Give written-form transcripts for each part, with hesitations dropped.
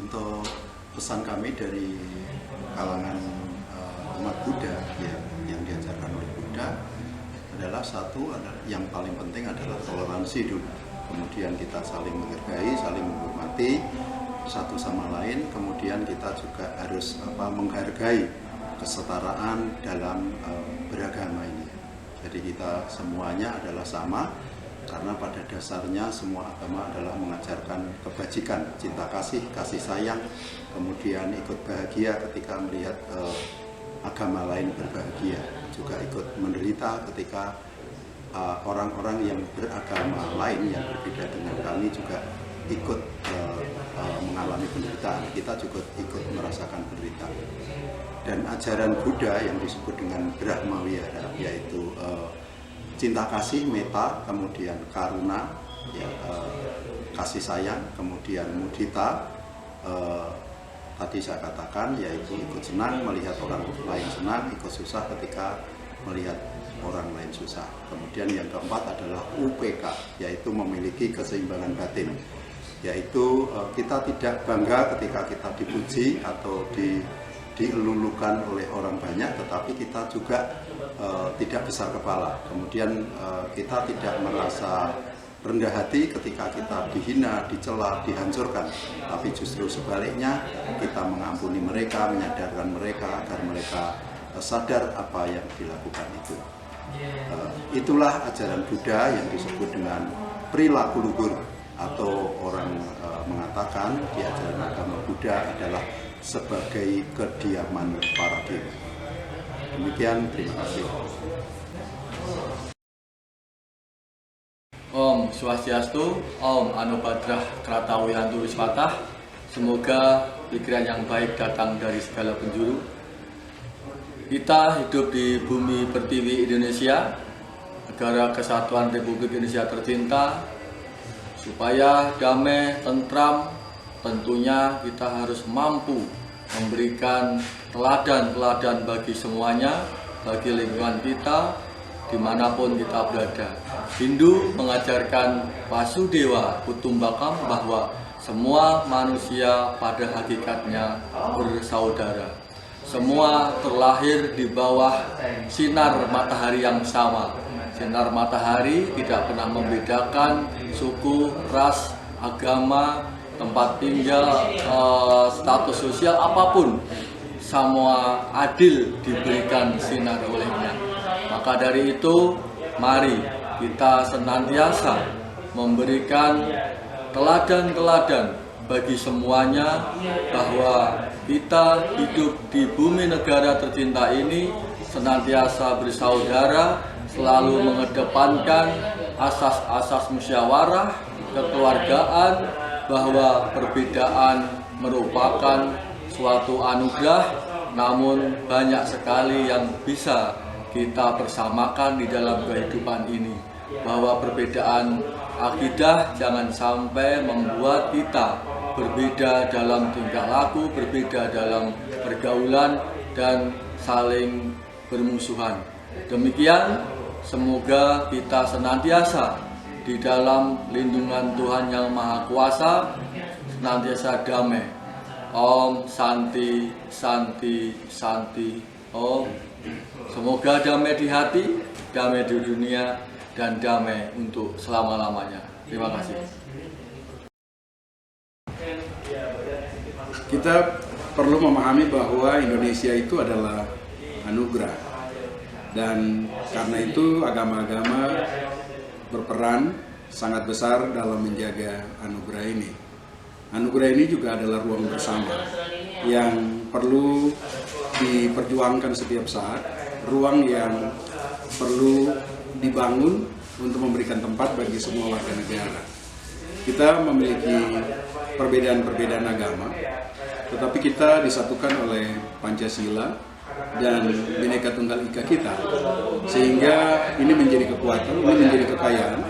Untuk pesan kami dari kalangan umat Buddha yang diajarkan oleh Buddha adalah yang paling penting adalah toleransi dulu. Kemudian kita saling menghargai, saling menghormati satu sama lain. Kemudian kita juga harus menghargai kesetaraan dalam beragama ini. Jadi kita semuanya adalah sama, karena pada dasarnya semua agama adalah mengajarkan kebajikan, cinta kasih, kasih sayang, kemudian ikut bahagia ketika melihat agama lain berbahagia, juga ikut menderita ketika orang-orang yang beragama lain yang berbeda dengan kami juga ikut mengalami penderitaan. Kita juga ikut merasakan penderitaan. Dan ajaran Buddha yang disebut dengan Brahma Vihara, yaitu cinta kasih, metta, kemudian karuna, kasih sayang, kemudian mudita, tadi saya katakan yaitu ikut senang melihat orang lain senang, ikut susah ketika melihat orang lain susah. Kemudian yang keempat adalah UPK, yaitu memiliki keseimbangan batin, yaitu kita tidak bangga ketika kita dipuji atau dielulukan oleh orang banyak, tetapi kita juga tidak besar kepala. Kemudian kita tidak merasa rendah hati ketika kita dihina, dicela, dihancurkan, tapi justru sebaliknya kita mengampuni mereka, menyadarkan mereka agar mereka sadar apa yang dilakukan itu. Itulah ajaran Buddha yang disebut dengan perilaku luhur, atau orang mengatakan di ajaran agama Buddha adalah sebagai kediaman para dewa. Demikian, terima kasih. Om Swastiastu, Om Anubadrah Kratawihantu Wiswatah. Semoga pikiran yang baik datang dari segala penjuru. Kita hidup di bumi pertiwi Indonesia, negara kesatuan Republik Indonesia tercinta. Supaya damai, tentram, tentunya kita harus mampu memberikan teladan-teladan bagi semuanya, bagi lingkungan kita, dimanapun kita berada. Hindu mengajarkan Vasudewa Kutumbakam bahwa semua manusia pada hakikatnya bersaudara. Semua terlahir di bawah sinar matahari yang sama. Sinar matahari tidak pernah membedakan suku, ras, agama, tempat tinggal, status sosial apapun. Semua adil diberikan sinar olehnya. Maka dari itu, mari kita senantiasa memberikan teladan-teladan bagi semuanya bahwa kita hidup di bumi negara tercinta ini senantiasa bersaudara, selalu mengedepankan asas-asas musyawarah, kekeluargaan, bahwa perbedaan merupakan suatu anugerah, namun banyak sekali yang bisa kita bersamakan di dalam kehidupan ini. Bahwa perbedaan akidah jangan sampai membuat kita berbeda dalam tingkah laku, berbeda dalam pergaulan, dan saling bermusuhan. Demikian, semoga kita senantiasa di dalam lindungan Tuhan Yang Maha Kuasa, senantiasa damai. Om Santi, Santi, Santi. Om. Semoga damai di hati, damai di dunia, dan damai untuk selama-lamanya. Terima kasih. Kita perlu memahami bahwa Indonesia itu adalah anugerah, dan karena itu agama-agama berperan sangat besar dalam menjaga anugerah ini. Anugerah ini juga adalah ruang bersama yang perlu diperjuangkan setiap saat, ruang yang perlu dibangun untuk memberikan tempat bagi semua warga negara. Kita memiliki perbedaan-perbedaan agama, tetapi kita disatukan oleh Pancasila dan Bhinneka Tunggal Ika kita, sehingga ini menjadi kekuatan, ini menjadi kekayaan,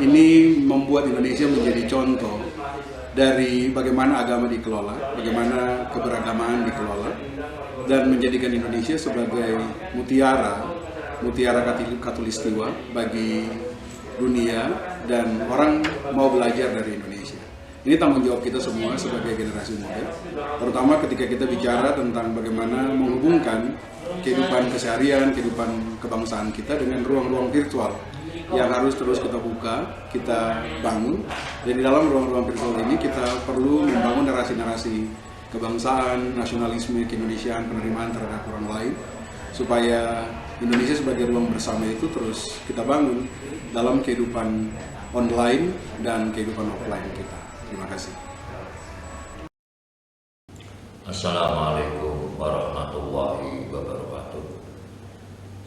ini membuat Indonesia menjadi contoh dari bagaimana agama dikelola, bagaimana keberagamaan dikelola, dan menjadikan Indonesia sebagai mutiara Katulistiwa bagi dunia, dan orang mau belajar dari Indonesia. Ini tanggung jawab kita semua sebagai generasi muda, terutama ketika kita bicara tentang bagaimana menghubungkan kehidupan keseharian, kehidupan kebangsaan kita dengan ruang-ruang virtual yang harus terus kita buka, kita bangun. Dan di dalam ruang-ruang virtual ini kita perlu membangun narasi-narasi kebangsaan, nasionalisme, keindonesiaan, penerimaan terhadap orang lain, supaya Indonesia sebagai ruang bersama itu terus kita bangun dalam kehidupan online dan kehidupan offline kita. Terima kasih. Assalamualaikum warahmatullahi wabarakatuh.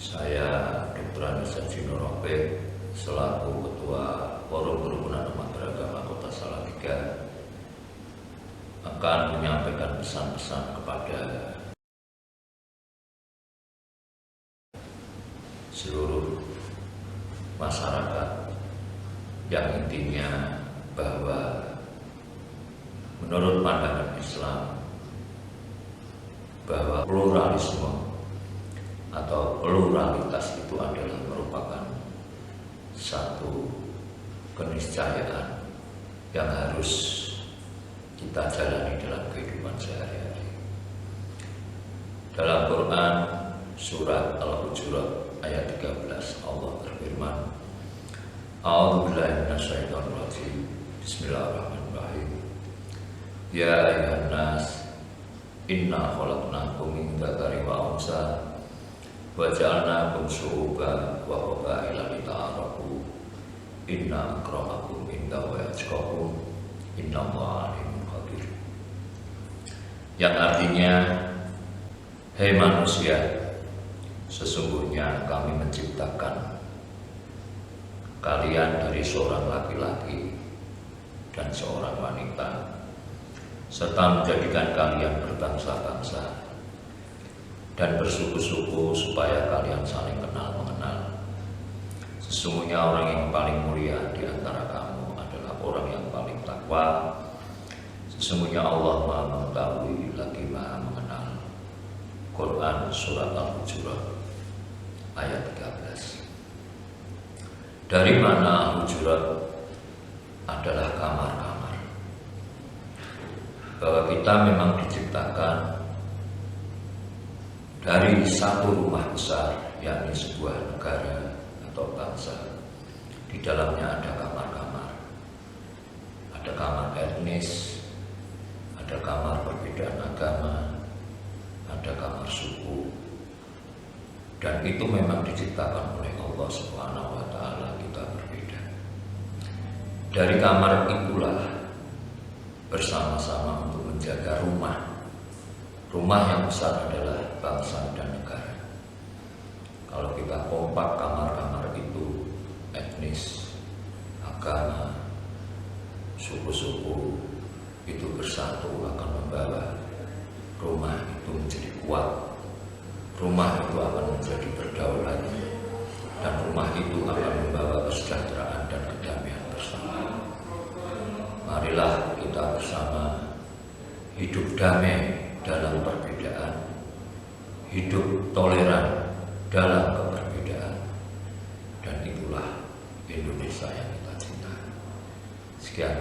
Saya Dr. Anissa Jinorope selaku Ketua Forum Kerukunan Umat Beragama Kota Salatiga akan menyampaikan pesan-pesan kepada seluruh masyarakat yang intinya bahwa menurut pandangan Islam bahwa pluralisme atau pluralitas itu adalah merupakan satu keniscayaan yang harus kita jalani dalam kehidupan sehari-hari. Dalam Quran surat Al-Hujurat ayat 13 Allah berfirman, A'udzubillahi minasyaitonir rajim. Bismillahirrahmanirrahim. Ya ayyuhan nas, inna khalaqnakum min dzakarin wa unsa wa ja'alnakum syu'uban wa qabaila lita'arafu. Inna akramakum indallahi atqakum. Innallaha alimun khabir. Yang artinya, hei manusia, sesungguhnya kami menciptakan kalian dari seorang laki-laki dan seorang wanita, serta menjadikan kalian berbangsa-bangsa dan bersuku-suku supaya kalian saling kenal mengenal. Sesungguhnya orang yang paling mulia di antara kamu adalah orang yang paling takwa. Sesungguhnya Allah Maha Mengetahui lagi Maha Mengenal. Quran surat Al-Hujurat ayat 13. Dari mana Al-Hujurat? Adalah kamar-kamar. Bahwa kita memang diciptakan dari satu rumah besar, yakni sebuah negara atau bangsa. Di dalamnya ada kamar-kamar. Ada kamar etnis, ada kamar perbedaan agama, ada kamar suku. Dan itu memang diciptakan oleh Allah Subhanahu wa Ta'ala, kita berbeda. Dari kamar itulah bersama-sama untuk menjaga rumah. Rumah yang besar adalah bangsa dan negara. Kalau kita kompak kamar-kamar itu, etnis, agama, suku-suku itu bersatu akan membawa rumah itu menjadi kuat. Rumah itu akan menjadi berdaulat, dan rumah itu akan membawa kesejahteraan dan kedamaian bersama. Marilah kita bersama hidup damai dalam perbedaan, hidup toleran dalam keberbedaan, dan itulah Indonesia yang kita cinta. Sekian.